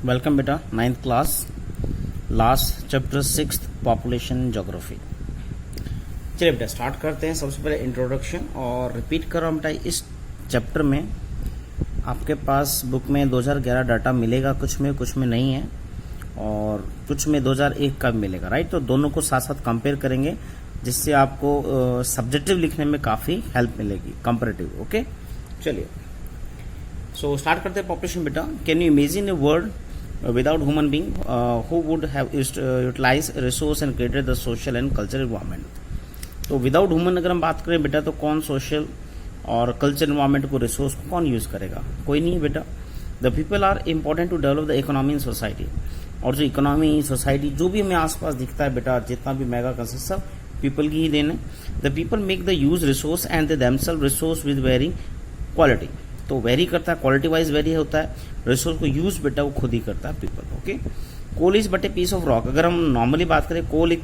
Welcome बेटा, 9th class, last chapter 6th population geography. चलिए बेटा स्टार्ट करते हैं। सबसे पहले इंट्रोडक्शन और रिपीट कर रहा हूँ बेटा, इस चैप्टर में आपके पास बुक में 2011 डाटा मिलेगा, कुछ में नहीं है, और कुछ में 2001 का मिलेगा, राइट। तो दोनों को साथ साथ कंपेयर करेंगे, जिससे आपको सब्जेक्टिव लिखने में काफ़ी हेल्प मिलेगी, कंपेरेटिव। ओके, चलिए सो स्टार्ट करते हैं। पॉपुलेशन बेटा, can you imagine a world without human being who would have utilized resource and created the social and cultural environment। तो विदाउट ह्यूमन अगर हम बात करें बेटा, तो कौन सोशल और कल्चर एनवायरमेंट को, रिसोर्स को कौन यूज करेगा? कोई नहीं है बेटा। The people are important to develop the economy in society. और जो इकोनॉमी, सोसाइटी, जो भी हमें आसपास दिखता है बेटा, जितना भी मेगा कंसेप्ट, सब पीपल की ही देन है। The people make the use resource and the themself resource with varying quality. तो वेरी करता है, क्वालिटी वाइज वेरी होता है। रिसोर्स को यूज बेटा वो खुद ही करता है people. Okay, coal is but a piece of rock. अगर हम नॉर्मली बात करें, कोल एक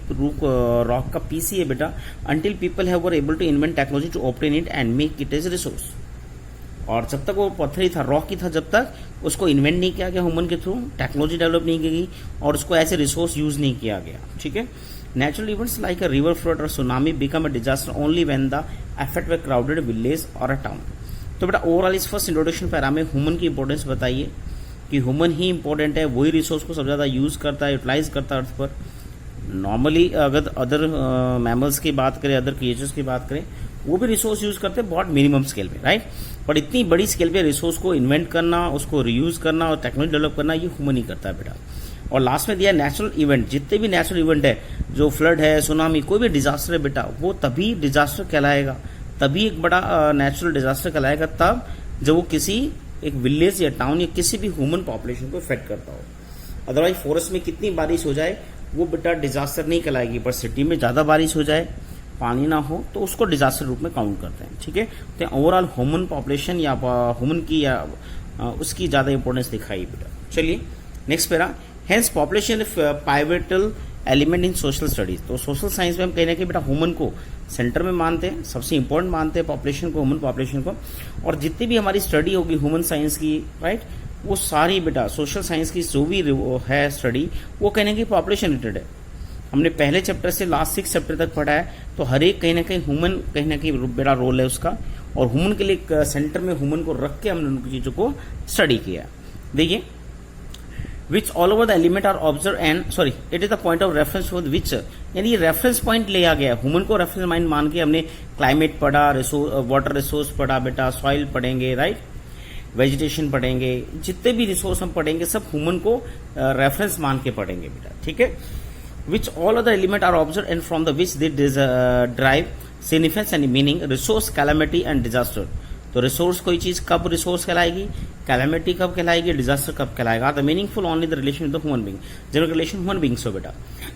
रॉक का पीस ही है बेटा। Until people have were able to invent technology to obtain it and make it as resource. और जब तक वो पत्थर ही था, रॉक ही था, जब तक उसको इन्वेंट नहीं किया गया ह्यूमन के थ्रू, टेक्नोलॉजी डेवलप नहीं की गई और उसको ऐसे रिसोर्स यूज नहीं किया गया। ठीक है, natural events like a river flood और tsunami become a disaster only when the affect way crowded village और अ टाउन। तो बेटा ओवरऑल इस फर्स्ट इंट्रोडक्शन पैरा में ह्यूमन की इंपॉर्टेंस बताइए कि ह्यूमन ही इंपॉर्टेंट है, वही रिसोर्स को सबसे ज़्यादा यूज करता है, यूटिलाइज करता है अर्थ पर। नॉर्मली अगर अदर मैमल्स की बात करें, अदर क्रिएचर्स की बात करें, वो भी रिसोर्स यूज करते हैं बहुत मिनिमम स्केल पे, राइट। बट इतनी बड़ी स्केल पे रिसोर्स को इन्वेंट करना, उसको रीयूज करना और टेक्नोलॉजी डेवलप करना, ये ह्यूमन ही करता है बेटा। और लास्ट में दिया नेचुरल इवेंट, जितने भी नेचुरल इवेंट है, जो फ्लड है, सुनामी, कोई भी डिजास्टर है बेटा, वो तभी डिजास्टर कहलाएगा, तभी एक बड़ा नेचुरल डिजास्टर कहलाएगा तब जब वो किसी एक विलेज या टाउन या किसी भी ह्यूमन पॉपुलेशन को इफेक्ट करता हो। अदरवाइज फॉरेस्ट में कितनी बारिश हो जाए वो बेटा डिजास्टर नहीं कहलाएगी, पर सिटी में ज्यादा बारिश हो जाए, पानी ना हो, तो उसको डिजास्टर रूप में काउंट करते हैं। ठीक है, तो ओवरऑल ह्यूमन पॉपुलेशन या ह्यूमन की या उसकी ज्यादा इंपॉर्टेंस दिखाई बेटा। चलिए next para, hence population pivotal element in social studies. तो सोशल साइंस में हम कहने के बेटा ह्यूमन को सेंटर में मानते हैं, सबसे इंपॉर्टेंट मानते हैं पॉपुलेशन को, ह्यूमन पॉपुलेशन को। और जितनी भी हमारी स्टडी होगी ह्यूमन साइंस की, राइट, वो सारी बेटा सोशल साइंस की जो भी है स्टडी, वो कहने की पॉपुलेशन रिलेटेड है। हमने पहले चैप्टर से लास्ट 6 चैप्टर तक पढ़ा है, तो हर एक कहीं ना कहीं ह्यूमन कहीं ना कहीं बड़ा रोल है उसका, और ह्यूमन के लिए सेंटर में ह्यूमन को रख के हमने उनकी चीजों को स्टडी किया। देखिए, which all over the element are observed and sorry it is the point of reference for which, यानी ये रेफरेंस पॉइंट लिया गया है। ह्यूमन को रेफरेंस पॉइंट मान के हमने क्लाइमेट पढ़ा, वाटर रिसोर्स पढ़ा बेटा, सॉइल पढ़ेंगे, राइट, वेजिटेशन पढ़ेंगे, जितने भी रिसोर्स हम पढ़ेंगे सब ह्यूमन को रेफरेंस मान के पढ़ेंगे बेटा। ठीक है, which all other element are observed and from the which they derive significance and meaning, resource, calamity and disaster। तो रिसोर्स कोई चीज कब रिसोर्स कहलाएगी, कैलेमिटी कब कहलाएगी, डिजास्टर कब कहलाएगा। The meaningful only the relation with the human being, general relation human beings हो बेटा।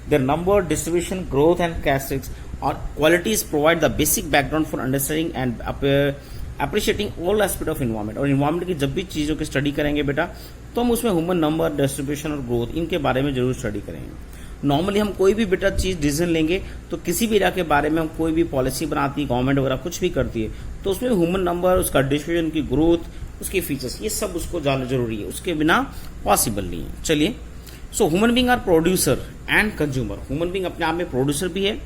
Their number, distribution, growth and characteristics और qualities provide the basic background for understanding and appreciating all aspect of environment. और environment की जब भी चीजों की study करेंगे बेटा, तो हम उसमें ह्यूमन नंबर, डिस्ट्रीब्यूशन और ग्रोथ, इनके बारे में जरूर स्टडी करेंगे। नॉर्मली हम कोई भी बेटा चीज डिसीजन लेंगे, तो किसी भी एरिया के बारे में हम कोई भी पॉलिसी बनाती है, गवर्नमेंट वगैरह कुछ भी करती है, तो उसमें ह्यूमन नंबर, उसका डिस्ट्रीब्यूशन की ग्रोथ, उसके फीचर्स, ये सब उसको जानना जरूरी है, उसके बिना पॉसिबल नहीं है। चलिए, so human being are producer and consumer. Human being अपने आप में प्रोड्यूसर भी है,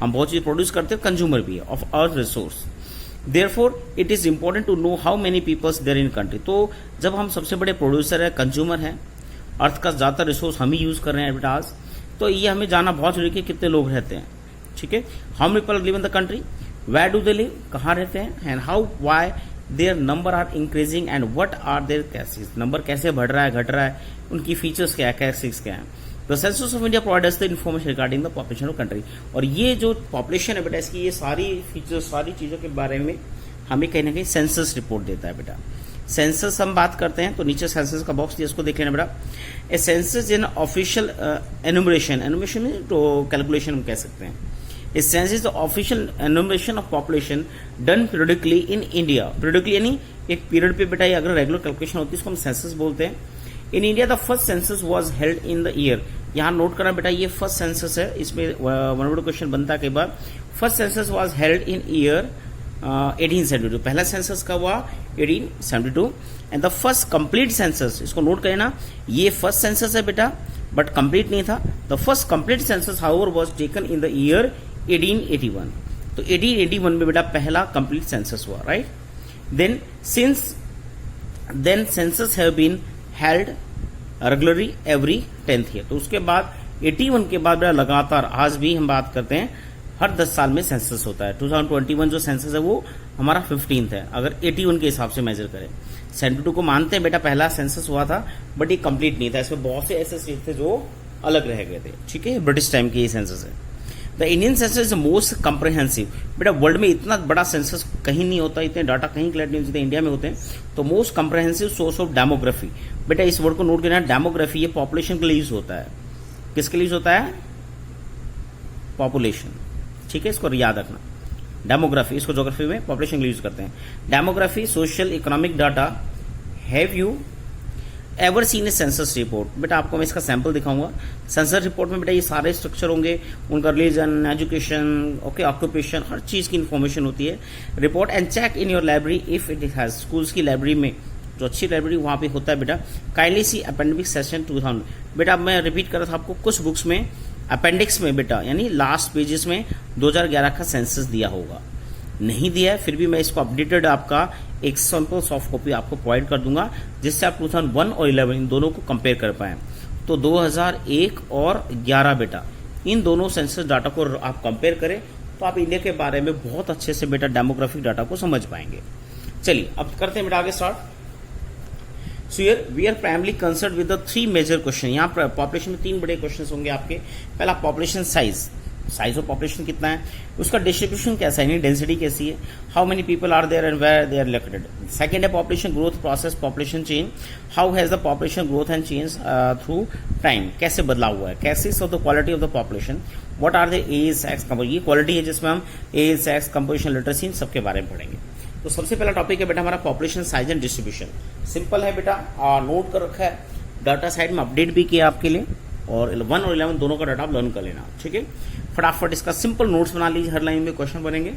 हम बहुत चीज प्रोड्यूस करते हैं, कंज्यूमर भी है of earth resource. Therefore it is important to know how many peoples there in country. तो जब हम सबसे बड़े प्रोड्यूसर है, कंज्यूमर है, अर्थ का ज्यादातर रिसोर्स हम ही यूज कर रहे हैं बेटा आज, तो ये हमें जानना बहुत जरूरी है कि कितने लोग रहते हैं। ठीक है, how many people live in the country, where do they live, कहाँ रहते हैं, and how why their number are increasing and what are their characteristics. Number कैसे बढ़ रहा है, घट रहा है, उनकी फीचर्स क्या है, कैरेक्टरिस्टिक्स क्या है। The census of India provides the information regarding the population of country. और ये जो पॉपुलेशन है बेटा, इसकी ये सारी फीचर्स, सारी चीजों के बारे में हमें कहीं ना कहीं सेंसस रिपोर्ट देता है बेटा। सेंसस हम बात करते हैं, तो नीचे सेंसस का बॉक्स दिया, इसको देख लेना बेटा। A census in official enumeration, enumeration में तो कैलकुलेशन हम कह सकते हैं। A census the official enumeration of population done periodically in India. Periodically यानी एक पीरियड पे बेटा, अगर रेगुलर कैलकुलेशन होती है उसको हम सेंसस बोलते हैं। In India the first census was held in the year. यहाँ नोट करना बेटा, ये फर्स्ट सेंसस है, इसमें वन वर्ड क्वेश्चन बनता है कई बार। First census was held in year 1872, पहला सेंसस कब हुआ 1872, and the first complete census, इसको नोट करें ना, ये फर्स्ट सेंसस है बेटा बट कंप्लीट नहीं था। The first complete census however was taken in the year 1881, तो 1881 में बेटा पहला कंप्लीट सेंसस हुआ, right. Then census have been held regularly every 10th year, तो उसके बाद 81 के बाद बेटा लगातार आज भी हम बात करते हैं हर 10 साल में सेंसस होता है। 2021 जो सेंसस है वो हमारा 15th है, अगर 81 के हिसाब से मेजर करें। 72 को मानते हैं बेटा पहला सेंसस हुआ था बट ये कंप्लीट नहीं था, इसमें बहुत से ऐसे स्टेट थे जो अलग रह गए थे, ठीक है। ब्रिटिश टाइम की ये सेंसस है। The Indian census is most comprehensive, बेटा वर्ल्ड में इतना बड़ा सेंसस कहीं नहीं होता, इतने डाटा कहीं कलेक्ट नहीं होते, इंडिया में होते हैं। तो most comprehensive source of demography, बेटा इस वर्ड को नोट करना, डेमोग्राफी ये पॉपुलेशन के लिए यूज होता है। किसके लिए यूज होता है? पॉपुलेशन, ठीक है, इसको याद रखना। डेमोग्राफी, इसको ज्योग्राफी में पॉपुलेशन के लिए यूज करते हैं। Demography, social economic data. Have you ever seen A census report, बेटा आपको मैं इसका सैंपल दिखाऊंगा। सेंसस रिपोर्ट में बेटा ये सारे स्ट्रक्चर होंगे, उनका रिलीजन, एजुकेशन, ओके, ऑक्यूपेशन, हर चीज की इंफॉर्मेशन होती है। Report and check in your library if it has, schools की लाइब्रेरी में जो अच्छी लाइब्रेरी वहां पे होता है बेटा। काइंडली सी अपेंडिक्स सेशन 2000, बेटा मैं रिपीट कर रहा था आपको, कुछ बुक्स में अपेंडिक्स में बेटा यानी लास्ट पेजेस में 2011 का सेंसस दिया होगा, नहीं दिया है फिर भी मैं इसको अपडेटेड आपका एक सैंपल सॉफ्ट कॉपी आपको प्रोवाइड कर दूंगा, जिससे आप 2001 और 11 इन दोनों को कंपेयर कर पाए। तो 2001 और 11 बेटा इन दोनों सेंसस डाटा को आप कंपेयर करें तो आप इंडिया के बारे में बहुत अच्छे से बेटा डेमोग्राफिक डाटा को समझ पाएंगे। चलिए अब करते हैं बेटा आगे start. So here we are primarily concern with the 3 major question. यहाँ पर पॉपुलेशन में 3 बड़े क्वेश्चन होंगे आपके। पहला population size, size of population कितना है, उसका डिस्ट्रीब्यूशन कैसा है, डेंसिटी कैसी है, how many people are there and where they are located. Second है population growth process, population change, how has the population growth and change through time, कैसे बदलाव हुआ है, cases of the quality of the population, what are the age, sex, composition, ये quality है जिसमें हम as, sex, composition, literacy सबके बारे में पढ़ेंगे। तो सबसे पहला टॉपिक है बेटा हमारा population size and distribution. Simple है बेटा, नोट कर रखा है, डाटा साइड में अपडेट भी किया आपके लिए, और 1 और 11 दोनों का डाटा आप लर्न कर लेना, ठीक है। फटाफट इसका सिंपल नोट्स बना लीजिए, हर लाइन में क्वेश्चन बनेंगे।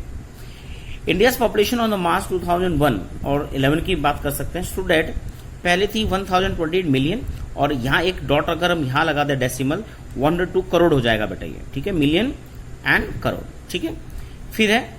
इंडियाज पॉपुलेशन ऑन द मार्च 2001 और 11 की बात कर सकते हैं। स्टूडेंट पहले थी 1028 मिलियन, और यहाँ एक डॉट अगर हम यहाँ लगा दे डेसिमल 102 करोड़ हो जाएगा बेटा ये, ठीक है, मिलियन एंड करोड़, ठीक है। फिर है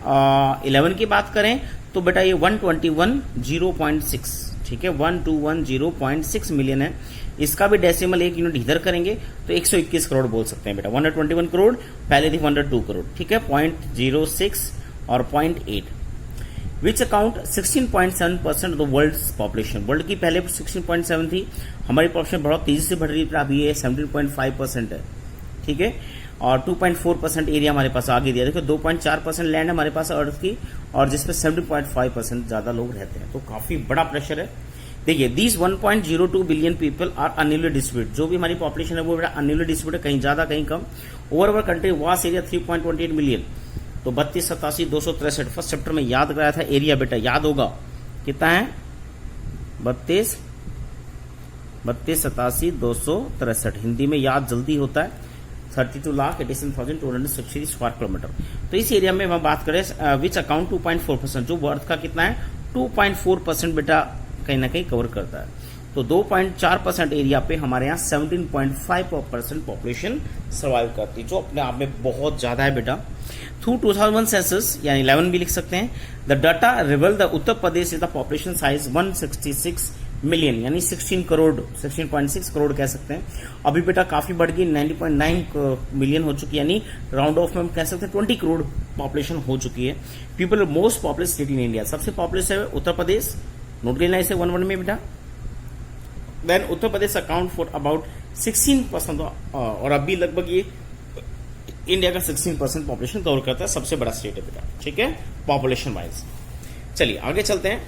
11 की बात करें तो बेटा ये 121.0.6, ठीक है, 121.0.6 मिलियन है। इसका भी डेसिमल 1 यूनिट इधर करेंगे तो 121 करोड़ बोल सकते हैं बेटा। 121 करोड़, पहले थी 102 करोड़, ठीक है, 0.06 और 0.8, which account 16.7% of the world population. World की पहले 16.7 थी, हमारी पॉपुलेशन बहुत तेजी से बढ़ रही है, अभी ये 17.5% है, ठीक है, और 2.4% एरिया हमारे पास आगे दिया। देखो 2.4% लैंड हमारे पास अर्थ की, और जिसपे 17.5% ज्यादा लोग रहते हैं, तो काफी बड़ा प्रेशर है। देखिए these 1.02 billion people are unevenly distributed, जो भी हमारी पॉपुलेशन है वो बेटा अनइवली डिस्ट्रीब्यूटेड, कहीं ज्यादा कहीं कम। Over our country vast area 3.28 million, तो 32, 87, 263। फर्स्ट चैप्टर में याद कराया था एरिया बेटा, याद होगा कितना है, 32, 87, 263। हिंदी में याद जल्दी होता है, 32,87,260 स्क्वायर किलोमीटर। तो इस एरिया में हम बात करें विच अकाउंट 2.4%, जो वर्थ का कितना है 2.4% बेटा कहीं ना कहीं कवर करता है। तो 2.4% एरिया पे हमारे यहाँ 17.5% पॉपुलेशन सर्वाइव करती है, जो अपने आप में बहुत ज्यादा है बेटा। थ्रू 2001 सेंसस यानी 11 भी लिख सकते हैं, the data reveal the Uttar Pradesh is the population size 166 million यानी 16 करोड़, 16.6 करोड़ कह सकते हैं। अभी बेटा काफी बढ़ गई, 90.9 मिलियन हो चुकी है, यानी राउंड ऑफ में हम कह सकते हैं 20 करोड़ पॉपुलेशन हो चुकी है। People most populous state in India, सबसे पॉपुलस है उत्तर प्रदेश, नोट लेना इसे 1 में बेटा। Then Uttar Pradesh account for about 16%, और अभी लगभग ये इंडिया का 16% पॉपुलेशन कवर करता है, सबसे बड़ा स्टेट है बेटा, ठीक है, पॉपुलेशन वाइज। चलिए आगे चलते हैं।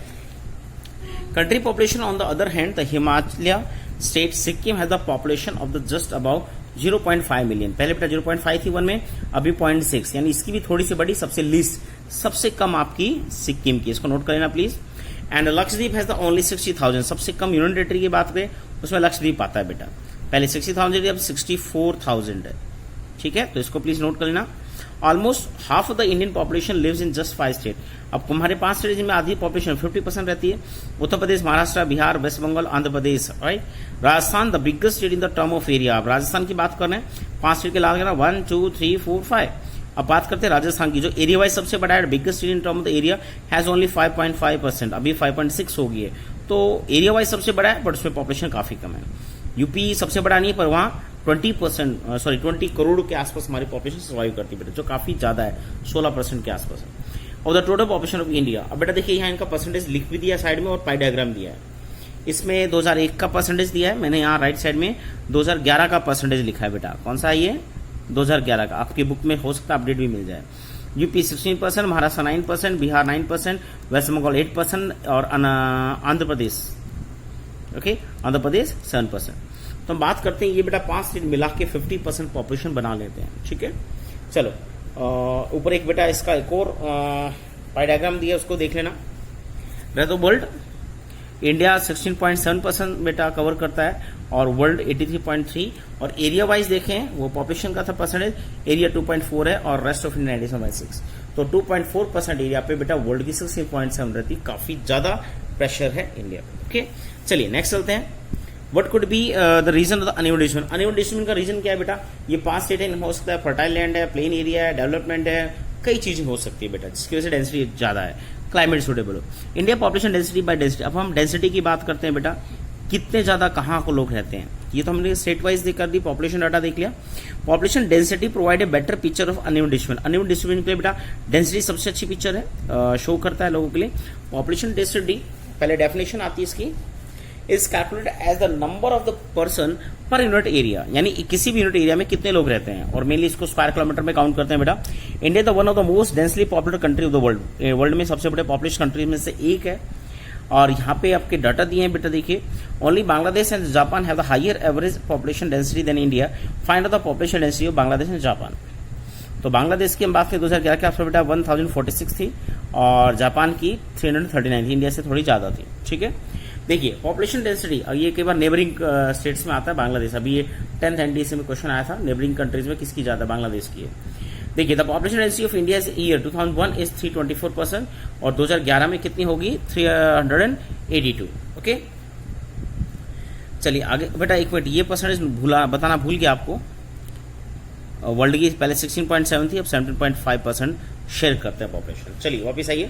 Country population on the other hand, the Himachal state Sikkim has the population of the just about 0.5 million. पहले बेटा 0.5 थी 1 में, अभी 0.6, यानी इसकी भी थोड़ी सी बड़ी, सबसे लीस्ट, सबसे कम आपकी सिक्किम की, इसको नोट कर लेना please. And Lakshadweep has the only 60,000, सबसे कम यूनियन टेरिटरी की बात करें उसमें लक्षद्वीप आता है बेटा, पहले 60,000 अब 64,000 है, ठीक है, तो इसको प्लीज नोट कर लेना। Almost half of the Indian population lives in just 5 state. अब हमारे 5 स्टेट जिनमें आधी पॉपुलेशन 50% रहती है, Uttar Pradesh, Maharashtra, Bihar, West Bengal, Andhra Pradesh, right. Rajasthan the biggest state in the term of area. अब राजस्थान की बात कर रहे हैं, 5 स्टेट के लाभ 1 2 3 4 5। अब बात करते हैं राजस्थान की, जो एरिया वाइज सबसे बड़ा है, biggest state in term of the area has only 5.5%, अभी 5.6 हो गई है। तो एरिया वाइज सबसे बड़ा है, बट उसमें पॉपुलेशन काफी कम है। यूपी सबसे बड़ा नहीं है, पर वहां 20 करोड़ के आसपास हमारी पॉपुलेशन सर्वाइव करती है बेटा, जो काफी ज्यादा है, 16% के आसपास है। और the total population of India, अब बेटा देखिए यहाँ इनका परसेंटेज लिख भी दिया साइड में और पाई डायग्राम दिया है। इसमें 2001 का परसेंटेज दिया है, मैंने यहाँ राइट साइड में 2011 का परसेंटेज लिखा है बेटा। कौन सा है ये? 2011 का। आपकी बुक में हो सकता है अपडेट भी मिल जाए। यूपी 16%, महाराष्ट्र 9%, बिहार 9%, वेस्ट बंगाल 8% और आंध्र प्रदेश, ओके, आंध्र प्रदेश 7%। तो हम बात करते हैं, ये बेटा 5 स्टेट मिला के 50% पॉपुलेशन बना लेते हैं, ठीक है। चलो ऊपर एक बेटा इसका एक और पाई डायग्राम दिया, उसको देख लेना। तो वर्ल्ड इंडिया 16.7% बेटा कवर करता है और वर्ल्ड 83.3, और एरिया वाइज देखें वो पॉपुलेशन का था परसेंटेज, एरिया 2.4 है और रेस्ट ऑफ इंडिया 97.6। तो 2.4% एरिया पे बेटा वर्ल्ड की 16.7 रहती, काफी ज्यादा प्रेशर है इंडिया पे, ओके। चलिए नेक्स्ट चलते हैं। What could be the reason of the uneven distribution. Uneven distribution का रीजन क्या है बेटा? ये 5 स्टेट है, हो सकता है फर्टाइल लैंड है, प्लेन एरिया है, डेवलपमेंट है, कई चीजें हो सकती है बेटा, जिसकी वजह से डेंसिटी ज्यादा है, क्लाइमेट सुटेबल हो। India population density by density, अब हम डेंसिटी की बात करते हैं बेटा, कितने ज्यादा कहाँ को लोग रहते हैं, ये तो हमने स्टेट वाइज कर दी, पॉपुलेशन डाटा देख लिया। Population density provide a better picture of uneven distribution. Uneven distribution के लिए बेटा डेंसिटी सबसे अच्छी पिक्चर है, शो करता है लोगों के लिए। पॉपुलेशन डेंसिटी, पहले डेफिनेशन आती है इसकी, is calculated as the number of the person per unit area, यानी किसी भी यूनिट एरिया में कितने लोग रहते हैं, और मेनली इसको स्क्वायर किलोमीटर में काउंट करते हैं बेटा। India the one of the most densely populated country of the world, world में सबसे बड़े पॉपुलेशन कंट्री में से एक है। और यहाँ पे आपके डाटा दिए हैं बेटा, देखिए only Bangladesh and Japan have the higher average population density than India. Find out the population density of Bangladesh and Japan. तो बांग्लादेश की हम बात करें 2011 के आसपास बेटा 1046 थी और जापान की 339 थी, इंडिया से थोड़ी ज्यादा थी, ठीक है। देखिए पॉपुलेशन डेंसिटी, ये कई बार नेबरिंग स्टेट्स में आता है बांग्लादेश, अभी ये 10th NDSA में क्वेश्चन आया था, नेबरिंग कंट्रीज में किसकी ज्यादा, बांग्लादेश की है। देखिए the population density of India year 2001 is 324% और 2011 में कितनी होगी 382, ओके। चलिए आगे बेटा, एक मिनट, ये परसेंटेज बताना भूल गया आपको, वर्ल्ड की पहले 16.7 थी, अब 17.5% शेयर करते हैं पॉपुलेशन। चलिए वापिस आइए।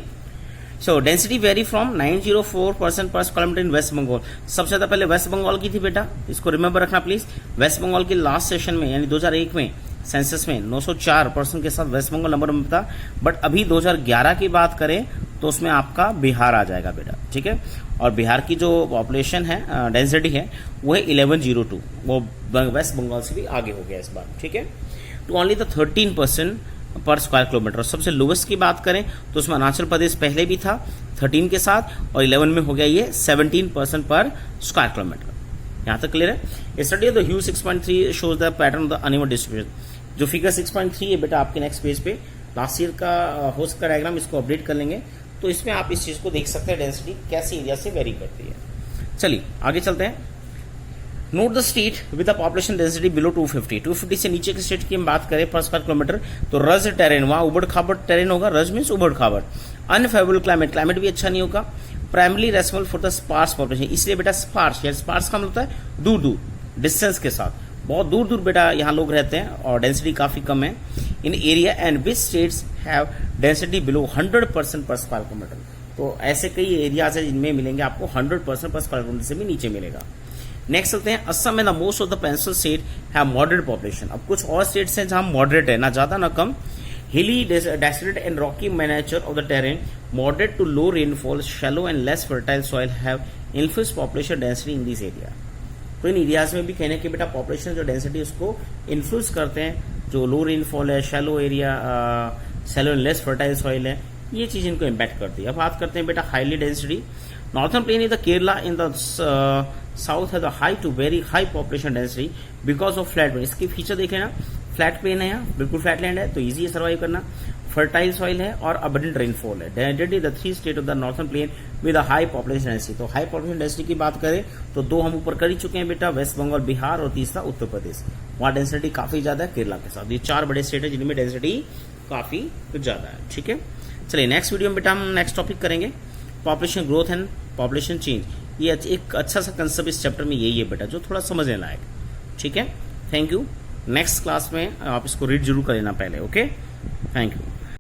सो डेंसिटी वेरी फ्रॉम 904% पर स्क्वायर मीटर इन वेस्ट बंगाल। सबसे ज्यादा पहले वेस्ट बंगाल की थी बेटा, इसको रिमेंबर रखना प्लीज। वेस्ट बंगाल के लास्ट सेशन में यानी 2001 में सेंसस में 904% के साथ वेस्ट बंगाल नंबर में था, बट अभी 2011 की बात करें तो उसमें आपका बिहार आ जाएगा बेटा, ठीक है। और बिहार की जो पॉपुलेशन है, डेंसिटी है, वो है 1102, वो वेस्ट बंगाल से भी आगे हो गया इस बार, ठीक है। टू ओनली द 13% पर स्क्वायर किलोमीटर। सबसे लोवेस्ट की बात करें तो उसमें अरुणाचल प्रदेश पहले भी था 13 के साथ, और 11 में हो गया ये 17% पर स्क्वायर किलोमीटर। यहां तक क्लियर है। Study of the hue 6.3 shows the pattern of the uneven distribution. जो फिगर 6.3 है बेटा आपके नेक्स्ट पेज पे, लास्ट ईयर का होस्ट का डायग्राम, इसको अपडेट कर लेंगे तो इसमें आप इस चीज को देख सकते हैं, डेंसिटी कैसी एरिया से वेरी करती है। चलिए आगे चलते हैं। Note the state with the population density below 250 से नीचे के स्टेट की हम बात करें पर स्क्वायर किलोमीटर, तो रज टेरेन, वहां उबड़ खाबड़ टेरेन होगा, रज मीन्स उबड़ खाबड़। अनफेवरेबल क्लाइमेट, क्लाइमेट भी अच्छा नहीं होगा। Primarily responsible for the sparse population, इसलिए बेटा स्पार्स, या स्पार्स का मतलब होता है दूर दूर, डिस्टेंस के साथ, बहुत दूर दूर बेटा यहाँ लोग रहते हैं और डेंसिटी काफी कम है in area. And which states have density below 100% per square kilometre, तो ऐसे कई एरियाज है जिनमें मिलेंगे आपको 100% पर स्क्वायर किलोमीटर से भी नीचे मिलेगा। नेक्स्ट चलते हैं, असम में the most of the pencil state have moderate population. अब कुछ और स्टेट्स हैं जहां मॉडरेट है, ना ज्यादा ना कम। Hilly desert and rocky nature of the terrain, moderate to low rainfall, shallow and less fertile soil have influence population density in this area. तो इन एरियाज में भी कहने के बेटा पॉपुलेशन जो डेंसिटी उसको इन्फ्लुएंस करते हैं, जो लो रेनफॉल है, shallow area, shallow and less fertile soil है, ये चीज इनको इम्पैक्ट करती है। अब बात करते हैं बेटा highly density. Northern plain in the Kerala in the south है the high to very high population density because of flat plain. इसके फीचर देख लेना, फ्लैट प्लेन है यहाँ, बिल्कुल फ्लैट लैंड है तो इजी है सर्वाइव करना, फर्टाइल सॉइल है और अबंडेंट रेनफॉल है। Density the 3 state of the northern plain with a high population density. तो हाई पॉपुलेशन डेंसिटी की बात करें तो 2 हम ऊपर कर ही चुके हैं बेटा, वेस्ट बंगाल, बिहार, और तीसरा उत्तर प्रदेश, वहां डेंसिटी काफी ज्यादा है केरला के साथ। ये 4 बड़े स्टेट है जिनमें डेंसिटी काफ़ी ज़्यादा है। ठीक है, चलिए नेक्स्ट वीडियो में बेटा हम नेक्स्ट टॉपिक करेंगे population growth and population change. ये एक अच्छा सा कंसेप्ट इस चैप्टर में यही है बेटा, जो थोड़ा समझने लायक। ठीक है, थैंक यू। नेक्स्ट क्लास में आप इसको रीड जरूर कर लेना पहले। Okay, thank you.